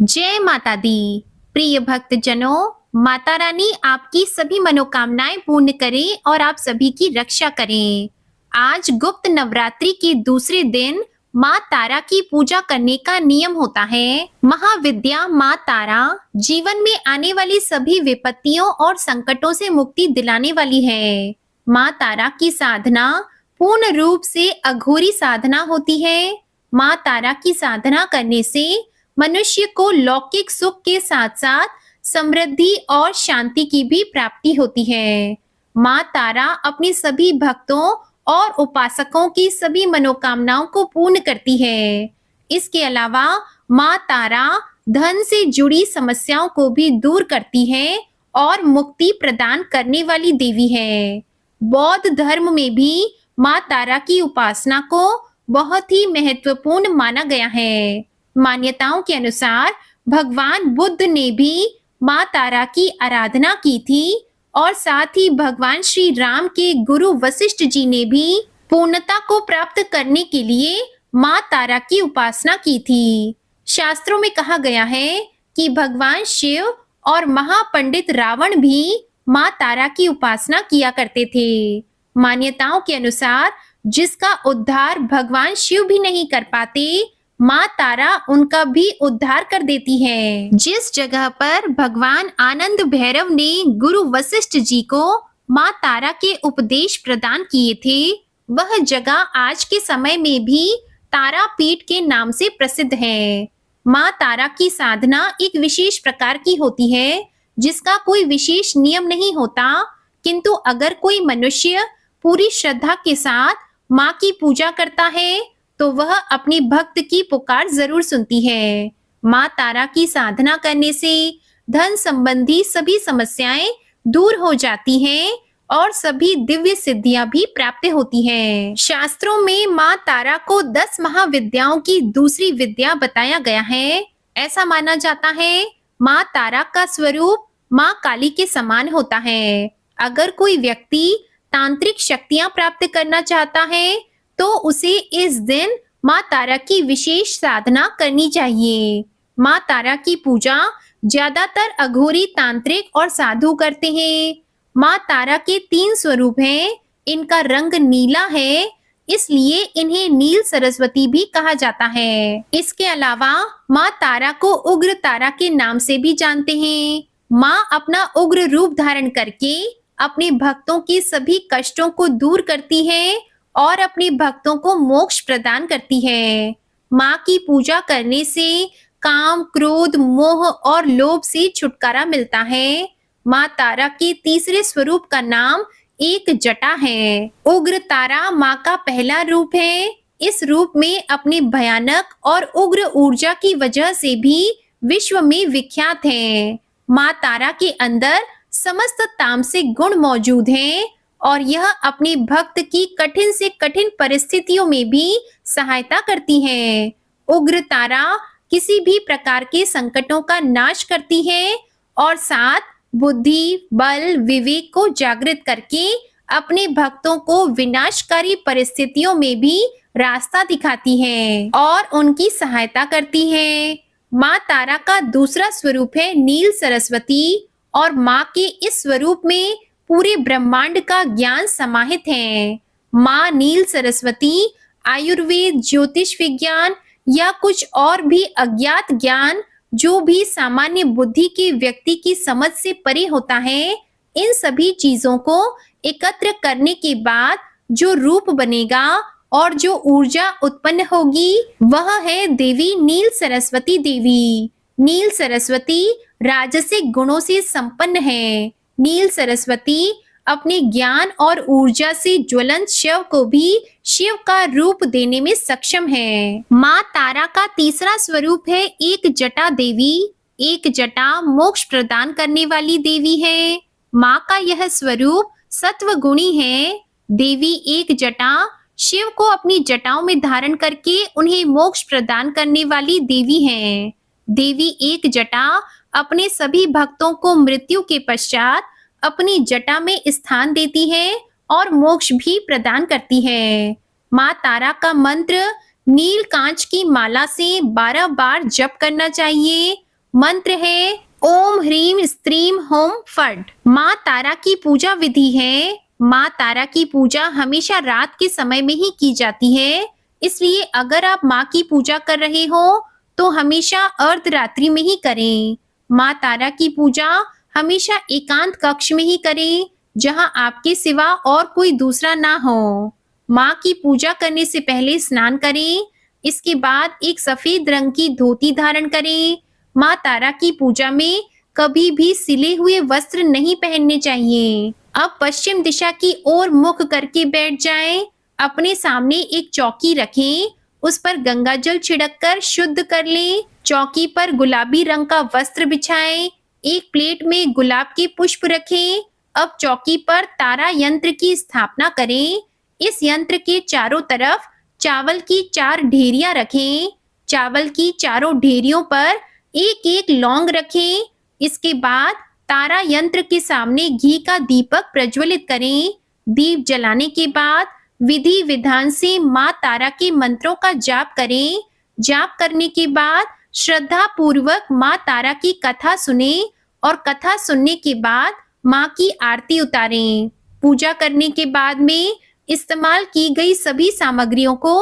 जय माता दी। प्रिय भक्तजनों, माता रानी आपकी सभी मनोकामनाएं पूर्ण करें और आप सभी की रक्षा करें। आज गुप्त नवरात्रि के दूसरे दिन माँ तारा की पूजा करने का नियम होता है। महाविद्या माँ तारा जीवन में आने वाली सभी विपत्तियों और संकटों से मुक्ति दिलाने वाली है। माँ तारा की साधना पूर्ण रूप से अघोरी साधना होती है। माँ तारा की साधना करने से मनुष्य को लौकिक सुख के साथ साथ समृद्धि और शांति की भी प्राप्ति होती है। माँ तारा अपने सभी भक्तों और उपासकों की सभी मनोकामनाओं को पूर्ण करती है। इसके अलावा माँ तारा धन से जुड़ी समस्याओं को भी दूर करती है और मुक्ति प्रदान करने वाली देवी है। बौद्ध धर्म में भी माँ तारा की उपासना को बहुत ही महत्वपूर्ण माना गया है। मान्यताओं के अनुसार भगवान बुद्ध ने भी माँ तारा की आराधना की थी और साथ ही भगवान श्री राम के गुरु वशिष्ठ जी ने भी पूर्णता को प्राप्त करने के लिए माँ तारा की उपासना की थी। शास्त्रों में कहा गया है कि भगवान शिव और महापंडित रावण भी माँ तारा की उपासना किया करते थे। मान्यताओं के अनुसार जिसका उद्धार भगवान शिव भी नहीं कर पाते, माँ तारा उनका भी उद्धार कर देती है। जिस जगह पर भगवान आनंद भैरव ने गुरु वशिष्ठ जी को माँ तारा के उपदेश प्रदान किए थे, वह जगह आज के समय में भी तारापीठ के नाम से प्रसिद्ध है। माँ तारा की साधना एक विशेष प्रकार की होती है जिसका कोई विशेष नियम नहीं होता, किंतु अगर कोई मनुष्य पूरी श्रद्धा के साथ माँ की पूजा करता है तो वह अपने भक्त की पुकार जरूर सुनती है। माँ तारा की साधना करने से धन संबंधी सभी समस्याएं दूर हो जाती हैं और सभी दिव्य सिद्धियां भी प्राप्त होती हैं। शास्त्रों में माँ तारा को 10 महाविद्याओं की दूसरी विद्या बताया गया है। ऐसा माना जाता है माँ तारा का स्वरूप माँ काली के समान होता है। अगर कोई व्यक्ति तांत्रिक शक्तियां प्राप्त करना चाहता है तो उसे इस दिन माँ तारा की विशेष साधना करनी चाहिए। माँ तारा की पूजा ज्यादातर अघोरी तांत्रिक और साधु करते हैं। माँ तारा के 3 स्वरूप हैं। इनका रंग नीला है, इसलिए इन्हें नील सरस्वती भी कहा जाता है। इसके अलावा माँ तारा को उग्र तारा के नाम से भी जानते हैं। माँ अपना उग्र रूप धारण करके अपने भक्तों के सभी कष्टों को दूर करती है और अपने भक्तों को मोक्ष प्रदान करती है। माँ की पूजा करने से काम, क्रोध, मोह और लोभ से छुटकारा मिलता है। माँ तारा के तीसरे स्वरूप का नाम एक जटा है। उग्र तारा माँ का पहला रूप है। इस रूप में अपने भयानक और उग्र ऊर्जा की वजह से भी विश्व में विख्यात है। माँ तारा के अंदर समस्त तामसिक गुण मौजूद हैं और यह अपने भक्त की कठिन से कठिन परिस्थितियों में भी सहायता करती है। उग्र तारा किसी भी प्रकार के संकटों का नाश करती है और साथ बुद्धि, बल, विवेक को जागृत करके अपने भक्तों को विनाशकारी परिस्थितियों में भी रास्ता दिखाती है और उनकी सहायता करती है। माँ तारा का दूसरा स्वरूप है नील सरस्वती और माँ के इस स्वरूप में पूरे ब्रह्मांड का ज्ञान समाहित है। माँ नील सरस्वती आयुर्वेद, ज्योतिष विज्ञान या कुछ और भी अज्ञात ज्ञान जो भी सामान्य बुद्धि के व्यक्ति की समझ से परे होता है, इन सभी चीजों को एकत्र करने के बाद जो रूप बनेगा और जो ऊर्जा उत्पन्न होगी वह है देवी नील सरस्वती देवी। नील सरस्वती राजसिक गुणों से संपन्न है। नील सरस्वती अपने ज्ञान और ऊर्जा से ज्वलंत शिव को भी शिव का रूप देने में सक्षम है। माँ तारा का तीसरा स्वरूप है एक जटा देवी। एक जटा मोक्ष प्रदान करने वाली देवी है। माँ का यह स्वरूप सत्व गुणी है। देवी एक जटा शिव को अपनी जटाओं में धारण करके उन्हें मोक्ष प्रदान करने वाली देवी है। देवी एक जटा अपने सभी भक्तों को मृत्यु के पश्चात अपनी जटा में स्थान देती है और मोक्ष भी प्रदान करती है। माँ तारा का मंत्र नील कांच की माला से 12 बार जप करना चाहिए मंत्र है ओम ह्रीम स्त्रीम होम फट। माँ तारा की पूजा विधि है। माँ तारा की पूजा हमेशा रात के समय में ही की जाती है, इसलिए अगर आप माँ की पूजा कर रहे हो तो हमेशा अर्धरात्रि में ही करें। माँ तारा की पूजा हमेशा एकांत कक्ष में ही करें, जहाँ आपके सिवा और कोई दूसरा ना हो। माँ की पूजा करने से पहले स्नान करें। इसके बाद एक सफेद रंग की धोती धारण करें। माँ तारा की पूजा में कभी भी सिले हुए वस्त्र नहीं पहनने चाहिए। अब पश्चिम दिशा की ओर मुख करके बैठ जाएं। अपने सामने एक चौकी रखें, उस पर गंगा जल छिड़ककर शुद्ध कर लें। चौकी पर गुलाबी रंग का वस्त्र बिछाएं। एक प्लेट में गुलाब के पुष्प रखें। अब चौकी पर तारा यंत्र की स्थापना करें। इस यंत्र के चारों तरफ चावल की 4 ढेरियां रखें। चावल की चारों ढेरियों पर एक एक लौंग रखें। इसके बाद तारा यंत्र के सामने घी का दीपक प्रज्वलित करें। दीप जलाने के बाद विधि विधान से माँ तारा के मंत्रों का जाप करें। जाप करने के बाद श्रद्धा पूर्वक माँ तारा की कथा सुने और कथा सुनने के बाद माँ की आरती उतारें। पूजा करने के बाद में इस्तेमाल की गई सभी सामग्रियों को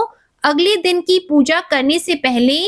अगले दिन की पूजा करने से पहले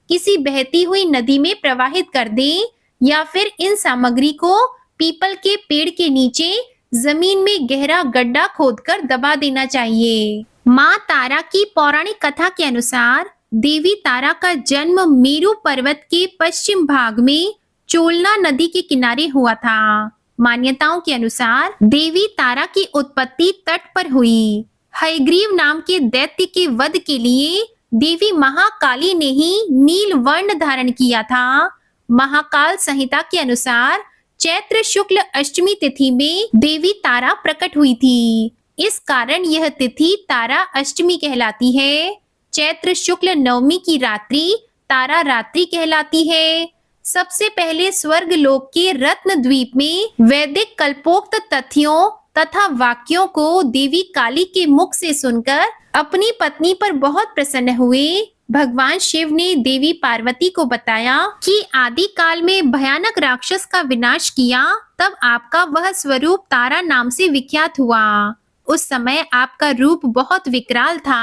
किसी बहती हुई नदी में प्रवाहित कर दें, या फिर इन सामग्री को पीपल के पेड़ के नीचे जमीन में गहरा गड्ढा खोदकर दबा देना चाहिए। माँ तारा की पौराणिक कथा के अनुसार देवी तारा का जन्म मेरू पर्वत के पश्चिम भाग में चोलना नदी के किनारे हुआ था। मान्यताओं के अनुसार देवी तारा की उत्पत्ति तट पर हुई। हयग्रीव नाम के दैत्य के वध के लिए देवी महाकाली ने ही नील वर्ण धारण किया था। महाकाल संहिता के अनुसार चैत्र शुक्ल अष्टमी तिथि में देवी तारा प्रकट हुई थी। इस कारण यह तिथि तारा अष्टमी कहलाती है। चैत्र शुक्ल नवमी की रात्रि तारा रात्रि कहलाती है। सबसे पहले स्वर्ग लोक के रत्न द्वीप में वैदिक कल्पोक्त तथ्यों तथा वाक्यों को देवी काली के मुख से सुनकर अपनी पत्नी पर बहुत प्रसन्न हुए। भगवान शिव ने देवी पार्वती को बताया कि आदि काल में भयानक राक्षस का विनाश किया, तब आपका वह स्वरूप तारा नाम से विख्यात हुआ। उस समय आपका रूप बहुत विकराल था।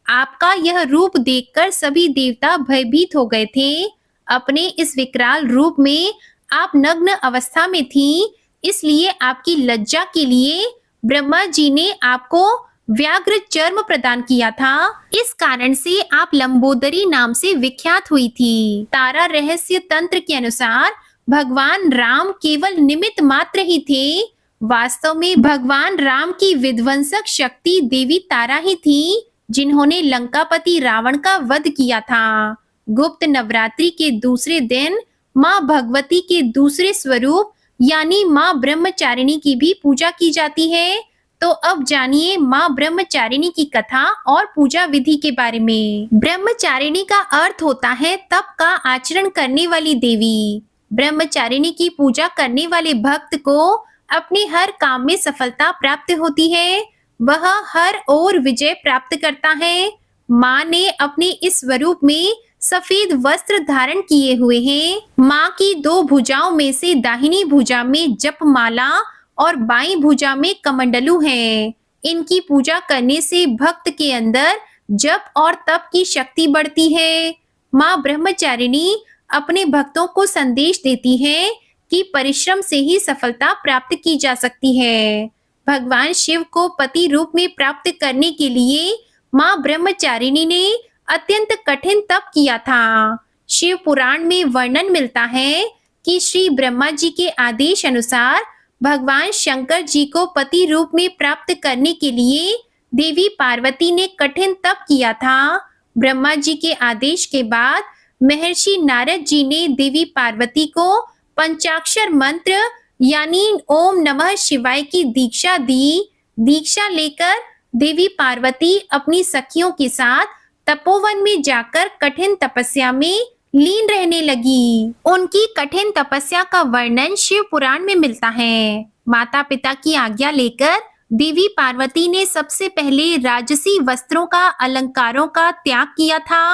आपका यह रूप देखकर सभी देवता भयभीत हो गए थे। अपने इस विकराल रूप में आप नग्न अवस्था में थी, इसलिए आपकी लज्जा के लिए ब्रह्मा जी ने आपको व्याघ्र चर्म प्रदान किया था। इस कारण से आप लंबोदरी नाम से विख्यात हुई थी। तारा रहस्य तंत्र के अनुसार भगवान राम केवल निमित्त मात्र ही थे। वास्तव में भगवान राम की विध्वंसक शक्ति देवी तारा ही थी, जिन्होंने लंकापति रावण का वध किया था। गुप्त नवरात्रि के दूसरे दिन माँ भगवती के दूसरे स्वरूप यानी माँ ब्रह्मचारिणी की भी पूजा की जाती है। तो अब जानिए माँ ब्रह्मचारिणी की कथा और पूजा विधि के बारे में। ब्रह्मचारिणी का अर्थ होता है तप का आचरण करने वाली देवी। ब्रह्मचारिणी की पूजा करने वाले भक्त को अपने हर काम में सफलता प्राप्त होती है। वह हर ओर विजय प्राप्त करता है। माँ ने अपने इस स्वरूप में सफेद वस्त्र धारण किए हुए हैं। माँ की 2 भुजाओं में से दाहिनी भुजा में जपमाला और बाईं भुजा में कमंडलू है। इनकी पूजा करने से भक्त के अंदर जप और तप की शक्ति बढ़ती है। माँ ब्रह्मचारिणी अपने भक्तों को संदेश देती है कि परिश्रम से ही सफलता प्राप्त की जा सकती है। भगवान शिव को पति रूप में प्राप्त करने के लिए माँ ब्रह्मचारिणी ने अत्यंत कठिन तप किया था। शिव पुराण में वर्णन मिलता है कि श्री ब्रह्मा जी के आदेश अनुसार भगवान शंकर जी को पति रूप में प्राप्त करने के लिए देवी पार्वती ने कठिन तप किया था। ब्रह्मा जी के आदेश के बाद महर्षि नारद जी ने देवी पार्वती को पंचाक्षर मंत्र यानी ओम नमः शिवाय की दीक्षा दी। दीक्षा लेकर देवी पार्वती अपनी सखियों के साथ तपोवन में जाकर कठिन तपस्या में लीन रहने लगी। उनकी कठिन तपस्या का वर्णन शिव पुराण में मिलता है। माता पिता की आज्ञा लेकर देवी पार्वती ने सबसे पहले राजसी वस्त्रों का अलंकारों का त्याग किया था।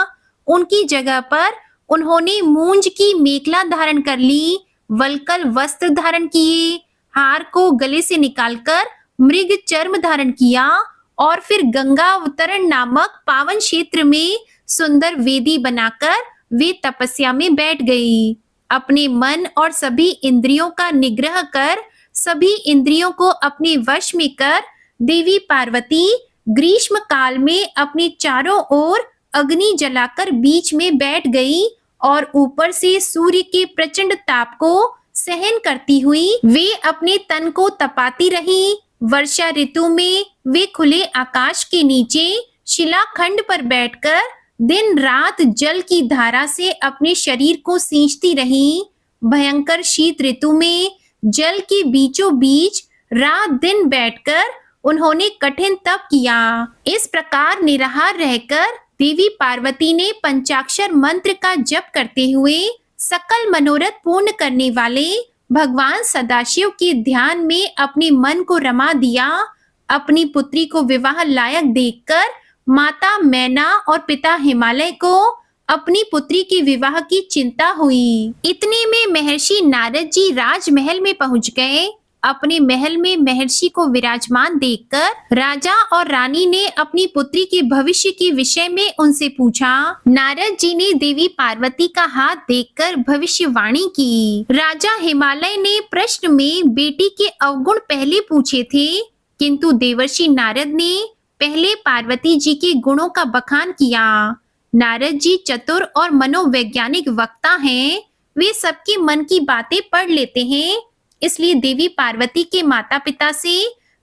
उनकी जगह पर उन्होंने मूंज की मेखला धारण कर ली, वल्कल वस्त्र धारण किए, हार को गले से निकालकर मृग चर्म धारण किया और फिर गंगा अवतरण नामक पावन क्षेत्र में सुंदर वेदी बनाकर वे तपस्या में बैठ गई। अपने मन और सभी इंद्रियों का निग्रह कर, सभी इंद्रियों को अपने वश में कर, देवी पार्वती ग्रीष्म काल में अपने चारों ओर अग्नि जलाकर बीच में बैठ गई और ऊपर से सूर्य के प्रचंड ताप को सहन करती हुई वे अपने तन को तपाती रही। वर्षा ऋतु में वे खुले आकाश के नीचे शिलाखंड पर बैठकर दिन रात जल की धारा से अपने शरीर को सींचती रही। भयंकर शीत ऋतु में जल के बीचों बीच रात दिन बैठकर उन्होंने कठिन तप किया। इस प्रकार निराहार रहकर देवी पार्वती ने पंचाक्षर मंत्र का जप करते हुए सकल मनोरथ पूर्ण करने वाले भगवान सदाशिव के ध्यान में अपने मन को रमा दिया। अपनी पुत्री को विवाह लायक देखकर माता मैना और पिता हिमालय को अपनी पुत्री के विवाह की चिंता हुई। इतने में महर्षि नारद जी राजमहल में पहुंच गए। अपने महल में महर्षि को विराजमान देखकर राजा और रानी ने अपनी पुत्री के भविष्य के विषय में उनसे पूछा। नारद जी ने देवी पार्वती का हाथ देखकर भविष्यवाणी की। राजा हिमालय ने प्रश्न में बेटी के अवगुण पहले पूछे थे, किंतु देवर्षि नारद ने पहले पार्वती जी के गुणों का बखान किया। नारद जी चतुर और मनोवैज्ञानिक वक्ता हैं। वे सबके मन की बातें पढ़ लेते हैं, इसलिए देवी पार्वती के माता पिता से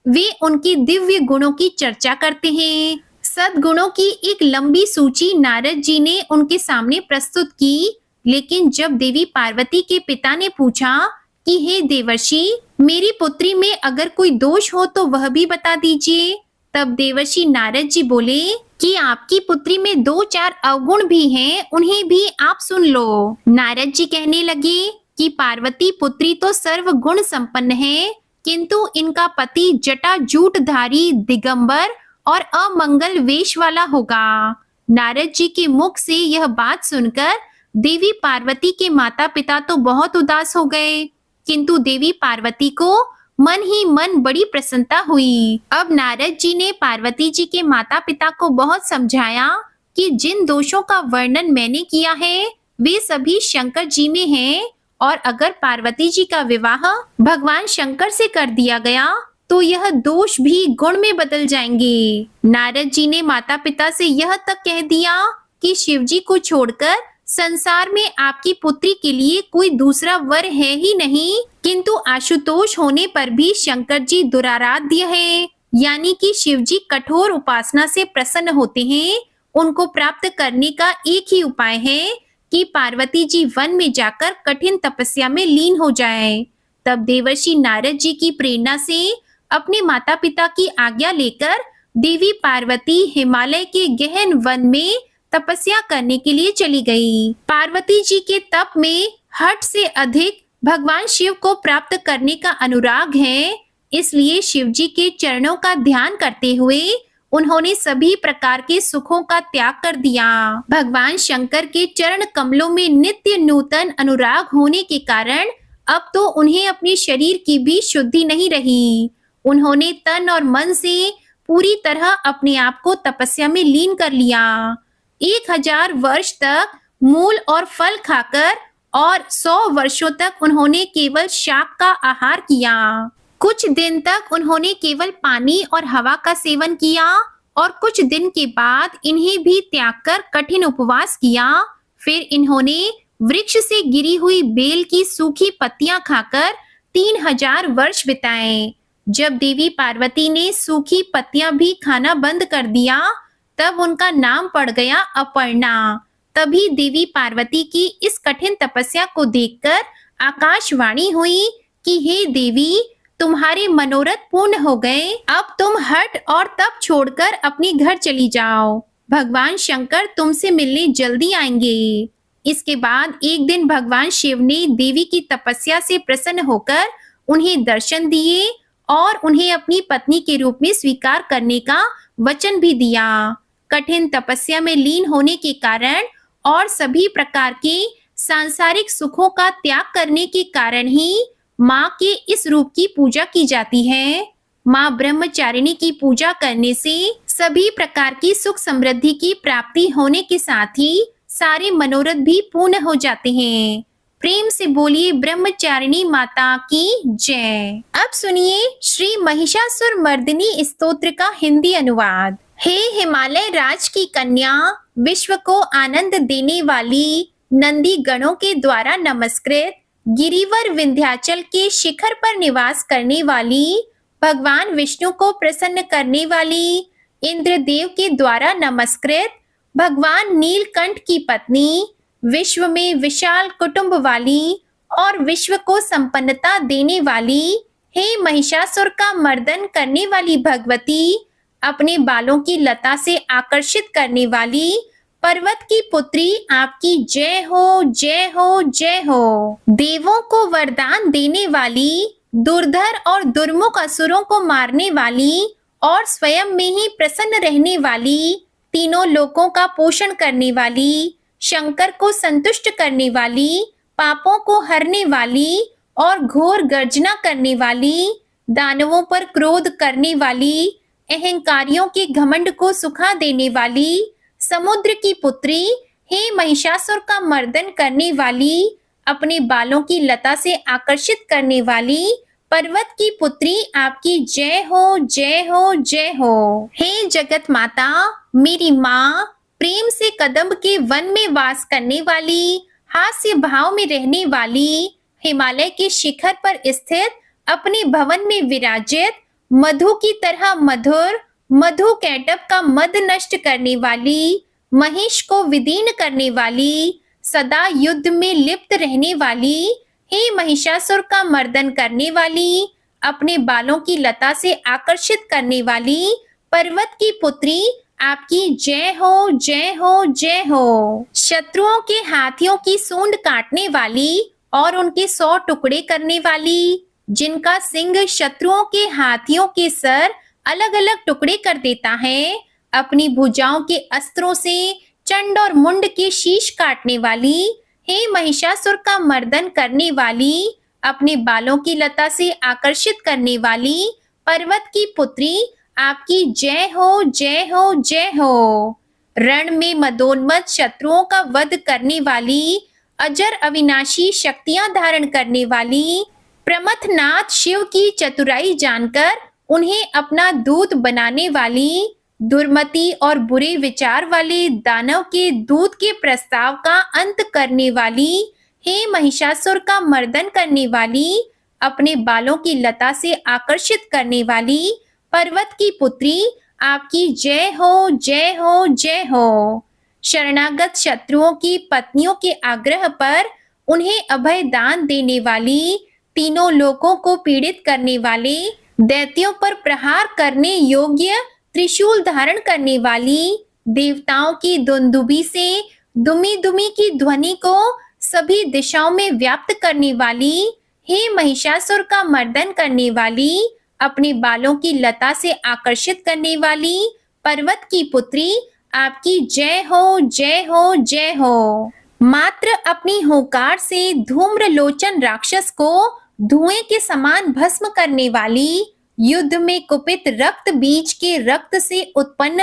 वे उनके दिव्य गुणों की चर्चा करते हैं। सद्गुणों की एक लंबी सूची नारद जी ने उनके सामने प्रस्तुत की, लेकिन जब देवी पार्वती के पिता ने पूछा कि हे देवर्षि, मेरी पुत्री में अगर कोई दोष हो तो वह भी बता दीजिए, तब देवर्षि नारद जी बोले कि आपकी पुत्री में 2-4 अवगुण भी हैं, उन्हें भी आप सुन लो। नारद जी कहने लगे कि पार्वती पुत्री तो सर्व गुण संपन्न है, किंतु इनका पति जटा जूटधारी दिगंबर और अमंगल वेश वाला होगा। नारद जी के मुख से यह बात सुनकर देवी पार्वती के माता पिता तो बहुत उदास हो गए, किंतु देवी पार्वती को मन ही मन बड़ी प्रसन्नता हुई। अब नारद जी ने पार्वती जी के माता पिता को बहुत समझाया कि जिन दोषों का वर्णन मैंने किया है वे सभी शंकर जी में हैं, और अगर पार्वती जी का विवाह भगवान शंकर से कर दिया गया तो यह दोष भी गुण में बदल जाएंगे। नारद जी ने माता पिता से यह तक कह दिया कि शिव जी को छोड़कर संसार में आपकी पुत्री के लिए कोई दूसरा वर है ही नहीं, किंतु आशुतोष होने पर भी शंकर जी दुराराध्य है, यानी कि शिव जी कठोर उपासना से प्रसन्न होते हैं। उनको प्राप्त करने का एक ही उपाय है कि पार्वती जी वन में जाकर कठिन तपस्या में लीन हो जाए। तब देवर्षि नारद जी की प्रेरणा से अपने माता पिता की आज्ञा लेकर देवी पार्वती हिमालय के गहन वन में तपस्या करने के लिए चली गई। पार्वती जी के तप में हट से अधिक भगवान शिव को प्राप्त करने का अनुराग है, इसलिए शिव जी के चरणों का ध्यान करते हुए उन्होंने सभी प्रकार के सुखों का त्याग कर दिया। भगवान शंकर के चरण कमलों में नित्य नूतन अनुराग होने के कारण अब तो उन्हें अपने शरीर की भी शुद्धि नहीं रही। उन्होंने तन और मन से पूरी तरह अपने आप को तपस्या में लीन कर लिया। 1000 वर्ष तक मूल और फल खाकर और 100 वर्षों तक उन्होंने केवल शाक का आहार किया। कुछ दिन तक उन्होंने केवल पानी और हवा का सेवन किया और कुछ दिन के बाद इन्हें भी त्याग कर कठिन उपवास किया। फिर इन्होंने वृक्ष से गिरी हुई बेल की सूखी पत्तियां खाकर 3000 वर्ष बिताए। जब देवी पार्वती ने सूखी पत्तियां भी खाना बंद कर दिया तब उनका नाम पड़ गया अपर्णा। तभी देवी पार्वती की इस कठिन तपस्या को देखकर आकाशवाणी हुई कि हे देवी, तुम्हारे मनोरथ पूर्ण हो गए, अब तुम हट और तप छोड़कर अपने घर चली जाओ। भगवान शंकर तुमसे मिलने जल्दी आएंगे। इसके बाद एक दिन भगवान शिव ने देवी की तपस्या से प्रसन्न होकर उन्हें दर्शन दिए और उन्हें अपनी पत्नी के रूप में स्वीकार करने का वचन भी दिया। कठिन तपस्या में लीन होने के कारण और सभी प्रकार के सांसारिक सुखों का त्याग करने के कारण ही माँ के इस रूप की पूजा की जाती है। माँ ब्रह्मचारिणी की पूजा करने से सभी प्रकार की सुख समृद्धि की प्राप्ति होने के साथ ही सारे मनोरथ भी पूर्ण हो जाते हैं। प्रेम से बोलिए ब्रह्मचारिणी माता की जय। अब सुनिए श्री महिषासुर मर्दिनी स्तोत्र का हिंदी अनुवाद। हे हिमालय राज की कन्या, विश्व को आनंद देने वाली, नंदी गणों के द्वारा नमस्कृत, गिरिवर विंध्याचल के शिखर पर निवास करने वाली, भगवान विष्णु को प्रसन्न करने वाली, इंद्रदेव के द्वारा नमस्कृत, भगवान नीलकंठ की पत्नी, विश्व में विशाल कुटुंब वाली और विश्व को संपन्नता देने वाली, हे महिषासुर का मर्दन करने वाली भगवती, अपने बालों की लता से आकर्षित करने वाली, पर्वत की पुत्री, आपकी जय हो, जय हो, जय हो। देवों को वरदान देने वाली, दुर्धर और दुर्मुख असुरों को मारने वाली और स्वयं में ही प्रसन्न रहने वाली, तीनों लोकों का पोषण करने वाली, शंकर को संतुष्ट करने वाली, पापों को हरने वाली और घोर गर्जना करने वाली, दानवों पर क्रोध करने वाली, अहंकारियों के घमंड को सुखा देने वाली, समुद्र की पुत्री, हे महिषासुर का मर्दन करने वाली, अपने बालों की लता से आकर्षित करने वाली, पर्वत की पुत्री, आपकी जय हो, जय हो, जय हो। हे जगत माता, मेरी माँ, प्रेम से कदम्ब के वन में वास करने वाली, हास्य भाव में रहने वाली, हिमालय के शिखर पर स्थित, अपने भवन में विराजित, मधु की तरह मधुर, मधु कैटब का मद नष्ट करने वाली, महिष को विदीर्ण करने वाली, सदा युद्ध में लिप्त रहने वाली, हे महिषासुर का मर्दन करने वाली, अपने बालों की लता से आकर्षित करने वाली, पर्वत की पुत्री, आपकी जय हो, जय हो, जय हो। शत्रुओं के हाथियों की सूंड काटने वाली और उनके 100 टुकड़े करने वाली, जिनका सिंह शत्रुओं के हाथियों के सर अलग अलग टुकड़े कर देता है, अपनी भुजाओं के अस्त्रों से चंड और मुंड के शीश काटने वाली, हे महिषासुर का मर्दन करने वाली, अपने बालों की लता से आकर्षित करने वाली, पर्वत की पुत्री, आपकी जय हो, जय हो, जय हो। रण में मदोन्मत्त शत्रुओं का वध करने वाली, अजर अविनाशी शक्तियां धारण करने वाली, प्रमथनाथ शिव की चतुराई जानकर उन्हें अपना दूत बनाने वाली, दुर्मति और बुरे विचार वाले दानव के दूत के प्रस्ताव का अंत करने वाली, हे महिषासुर का मर्दन करने वाली, अपने बालों की लता से आकर्षित करने वाली, पर्वत की पुत्री, आपकी जय हो, जय हो, जय हो। शरणागत शत्रुओं की पत्नियों के आग्रह पर उन्हें अभय दान देने वाली, तीनों लोकों को पीड़ित करने वाले, दैत्यों पर प्रहार करने योग्य त्रिशूल धारण करने वाली, देवताओं की दुंदुभी से दुमी दुमी की ध्वनि को सभी दिशाओं में व्याप्त करने वाली, हे महिषासुर का मर्दन करने वाली, अपने बालों की लता से आकर्षित करने वाली, पर्वत की पुत्री, आपकी जय हो, जय हो, जय हो। मात्र अपनी हुंकार से धूम्र लोचन राक्षस को धुएं के समान भस्म करने वाली, युद्ध में कुपित रक्त बीज के रक्त से उत्पन्न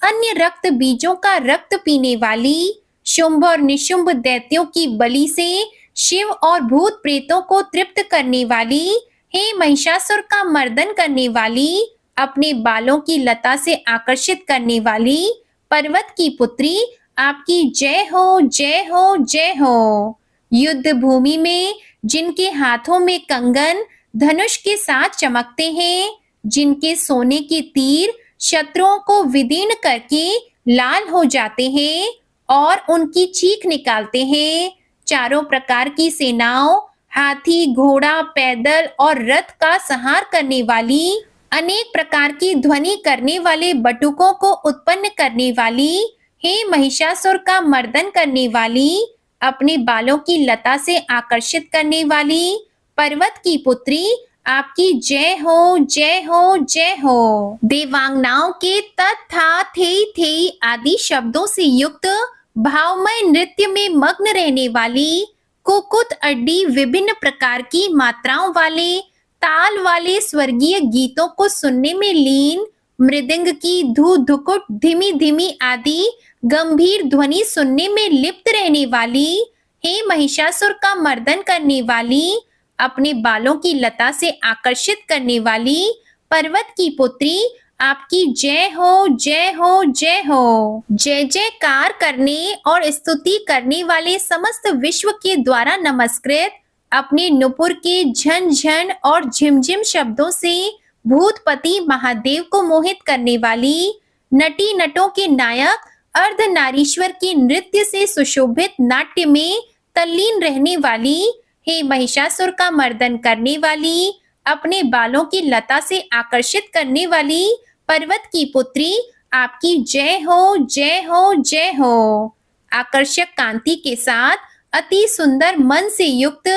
अन्य रक्त बीजों का रक्त पीने वाली, शुंभ और निशुंभ दैत्यों की बलि से शिव और भूत प्रेतों को तृप्त करने वाली, हे महिषासुर का मर्दन करने वाली, अपने बालों की लता से आकर्षित करने वाली, पर्वत की पुत्री, आपकी जय हो, जय हो, जय हो। युद्ध भूमि में जिनके हाथों में कंगन धनुष के साथ चमकते हैं, जिनके सोने के तीर शत्रुओं को विदीर्ण करके लाल हो जाते हैं और उनकी चीख निकालते हैं, चारों प्रकार की सेनाओं, हाथी, घोड़ा, पैदल और रथ का संहार करने वाली, अनेक प्रकार की ध्वनि करने वाले बटुकों को उत्पन्न करने वाली, हे महिषासुर का मर्दन करने वाली, अपने बालों की लता से आकर्षित करने वाली, पर्वत की पुत्री, आपकी जय हो, जय हो, जय हो। देवांगनाओं के तत् था थे आदि शब्दों से युक्त भावमय नृत्य में मग्न रहने वाली, कुकुत अड्डी विभिन्न प्रकार की मात्राओं वाले, ताल वाले स्वर्गीय गीतों को सुनने में लीन, मृदंग की धू धुकुट धीमी धीमी आदि गंभीर ध्वनि सुनने में लिप्त रहने वाली, हे महिषासुर का मर्दन करने वाली, अपने बालों की लता से आकर्षित करने वाली पर्वत की पुत्री, आपकी जय हो जय हो जय हो। जय जयकार करने और स्तुति करने वाले समस्त विश्व के द्वारा नमस्कृत, अपने नुपुर के झन झन और झिमझिम शब्दों से भूतपति महादेव को मोहित करने वाली, नटी नटों के नायक अर्धनारीश्वर के नृत्य से सुशोभित नाट्य में तल्लीन रहने वाली, हे महिषासुर का मर्दन करने वाली, अपने बालों की लता से आकर्षित करने वाली पर्वत की पुत्री, आपकी जय हो जय हो जय हो। आकर्षक कांति के साथ अति सुंदर मन से युक्त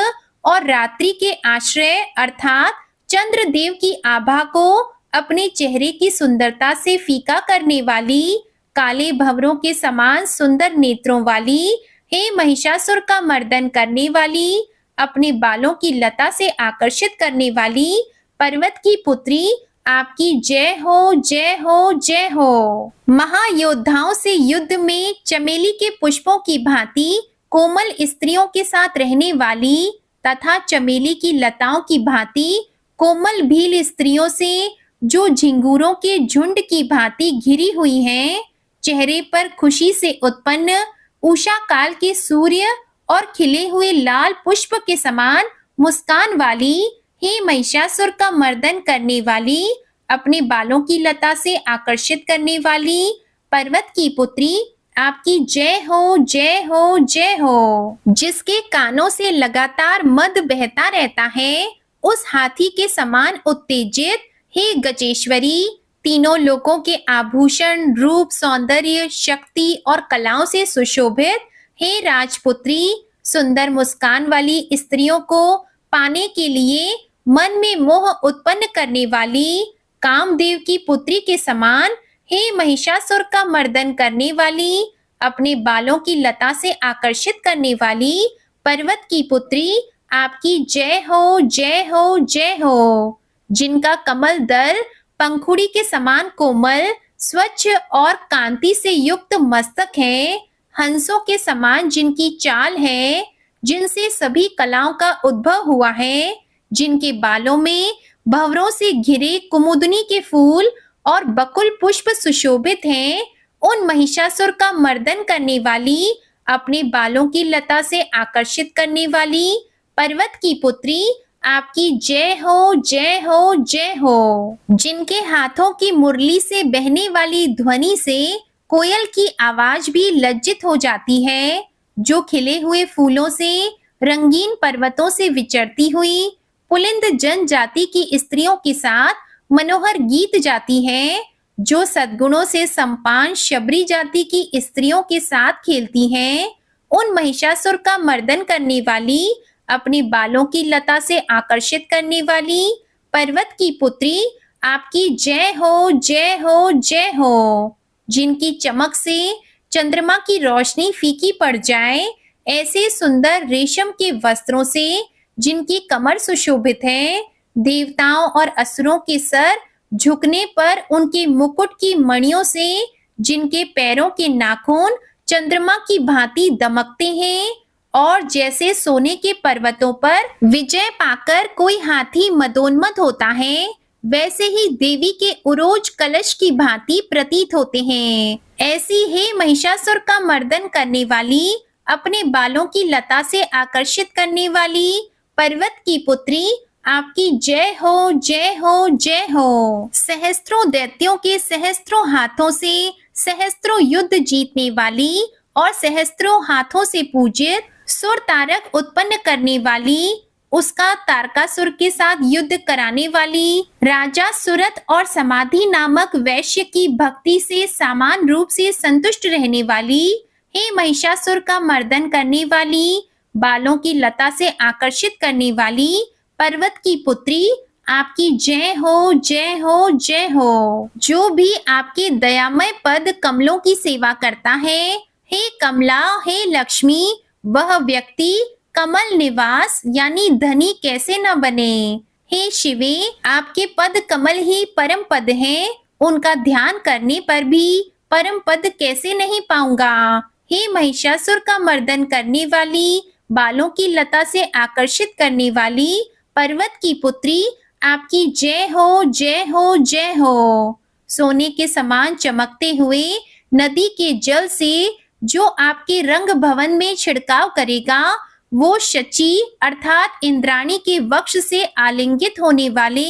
और रात्रि के आश्रय अर्थात चंद्रदेव की आभा को अपने चेहरे की सुंदरता से फीका करने वाली, काले भंवरों के समान सुंदर नेत्रों वाली, हे महिषासुर का मर्दन करने वाली, अपने बालों की लता से आकर्षित करने वाली पर्वत की पुत्री, आपकी जय हो जय हो जय हो। महायोद्धाओं से युद्ध में चमेली के पुष्पों की भांति कोमल स्त्रियों के साथ रहने वाली तथा चमेली की लताओं की भांति कोमल भील स्त्रियों से जो झिंगूरों के झुंड की भांति घिरी हुई हैं, चेहरे पर खुशी से उत्पन्न उषा काल के सूर्य और खिले हुए लाल पुष्प के समान मुस्कान वाली, हे महिषासुर का मर्दन करने वाली, अपने बालों की लता से आकर्षित करने वाली पर्वत की पुत्री, आपकी जय हो जय हो जय हो। जिसके कानों से लगातार मद बहता रहता है, उस हाथी के समान उत्तेजित, हे गजेश्वरी, तीनों लोकों के आभूषण रूप सौंदर्य शक्ति और कलाओं से सुशोभित, हे राजपुत्री, सुंदर मुस्कान वाली स्त्रियों को पाने के लिए मन में मोह उत्पन्न करने वाली कामदेव की पुत्री के समान, हे महिषासुर का मर्दन करने वाली, अपने बालों की लता से आकर्षित करने वाली पर्वत की पुत्री, आपकी जय हो जय हो जय हो। जिनका कमल दल पंखुड़ी के समान कोमल स्वच्छ और कांति से युक्त मस्तक है, हंसों के समान जिनकी चाल है, जिनसे सभी कलाओं का उद्भव हुआ है, जिनके बालों में भंवरों से घिरे कुमुदनी के फूल और बकुल पुष्प सुशोभित हैं, उन महिषासुर का मर्दन करने वाली, अपने बालों की लता से आकर्षित करने वाली पर्वत की पुत्री, आपकी जय हो जय हो जय हो। जिनके हाथों की मुरली से बहने वाली ध्वनि से कोयल की आवाज भी लज्जित हो जाती है, जो खिले हुए फूलों से रंगीन पर्वतों से विचरती हुई पुलिंद जनजाति की स्त्रियों के साथ मनोहर गीत जाती है, जो सद्गुणों से संपान शबरी जाति की स्त्रियों के साथ खेलती हैं, उन महिषासुर का मर्दन करने वाली, अपने बालों की लता से आकर्षित करने वाली पर्वत की पुत्री, आपकी जय हो जय हो जय हो। जिनकी चमक से चंद्रमा की रोशनी फीकी पड़ जाए, ऐसे सुंदर रेशम के वस्त्रों से जिनकी कमर सुशोभित है, देवताओं और असुरों के सर झुकने पर उनके मुकुट की मणियों से जिनके पैरों के नाखून चंद्रमा की भांति दमकते हैं, और जैसे सोने के पर्वतों पर विजय पाकर कोई हाथी मदोन्मत्त होता है, वैसे ही देवी के उरोज कलश की भांति प्रतीत होते हैं। ऐसी हे महिषासुर का मर्दन करने वाली, अपने बालों की लता से आकर्षित करने वाली पर्वत की पुत्री, आपकी जय हो जय हो जय हो। सहस्त्रों दैत्यों के सहस्त्रों हाथों से सहस्त्रों युद्ध जीतने वाली और सहस्त्रों हाथों से पूजित सुर तारक उत्पन्न करने वाली, उसका तारकासुर के साथ युद्ध कराने वाली, राजा सुरत और समाधि नामक वैश्य की भक्ति से समान रूप से संतुष्ट रहने वाली, हे महिषासुर का मर्दन करने वाली, बालों की लता से आकर्षित करने वाली पर्वत की पुत्री, आपकी जय हो जय हो जय हो। जो भी आपके दयामय पद कमलों की सेवा करता है, हे कमला, हे लक्ष्मी, वह व्यक्ति कमल निवास यानी धनी कैसे न बने। हे शिवे, आपके पद कमल ही परम पद हैं, उनका ध्यान करने पर भी परम पद कैसे नहीं पाऊंगा। हे महिषासुर का मर्दन करने वाली, बालों की लता से आकर्षित करने वाली पर्वत की पुत्री, आपकी जय हो, जय हो, जय हो। सोने के समान चमकते हुए नदी के जल से जो आपके रंग भवन में छिड़काव करेगा, वो शची अर्थात इंद्राणी के वक्ष से आलिंगित होने वाले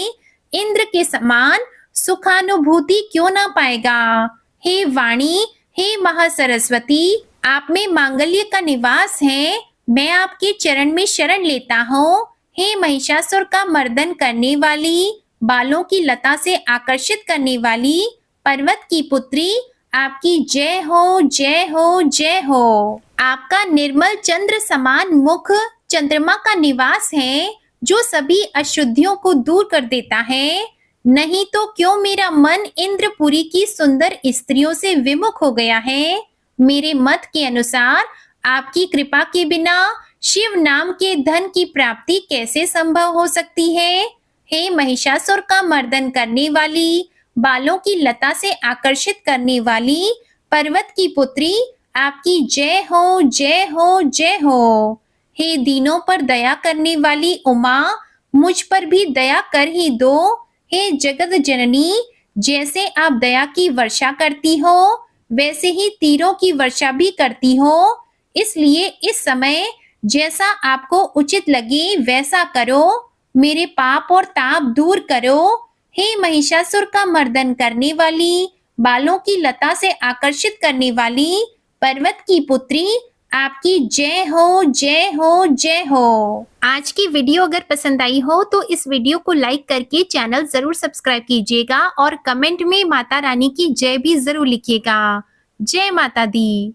इंद्र के समान सुखानुभूति क्यों ना पाएगा। हे वाणी, हे महासरस्वती, आप में मांगल्य का निवास है, मैं आपके चरण में शरण लेता हूँ। हे महिषासुर का मर्दन करने वाली, बालों की लता से आकर्षित करने वाली पर्वत की पुत्री, आपकी जय हो, जय हो, जय हो। आपका निर्मल चंद्र समान मुख चंद्रमा का निवास है, जो सभी अशुद्धियों को दूर कर देता है। नहीं तो क्यों मेरा मन इंद्रपुरी की सुंदर स्त्रियों से विमुख हो गया है। मेरे मत के अनुसार आपकी कृपा के बिना शिव नाम के धन की प्राप्ति कैसे संभव हो सकती है। हे महिषासुर का मर्दन करने वाली, बालों की लता से आकर्षित करने वाली पर्वत की पुत्री, आपकी जय हो, जय हो, जय हो। हे दीनों पर दया करने वाली उमा, मुझ पर भी दया कर ही दो। हे जगत जननी, जैसे आप दया की वर्षा करती हो, वैसे ही तीरों की वर्षा भी करती हो। इसलिए इस समय जैसा आपको उचित लगे वैसा करो, मेरे पाप और ताप दूर करो। हे महिषासुर का मर्दन करने वाली, बालों की लता से आकर्षित करने वाली पर्वत की पुत्री, आपकी जय हो, जय हो, जय हो। आज की वीडियो अगर पसंद आई हो तो इस वीडियो को लाइक करके चैनल जरूर सब्सक्राइब कीजिएगा और कमेंट में माता रानी की जय भी जरूर लिखिएगा। जय माता दी।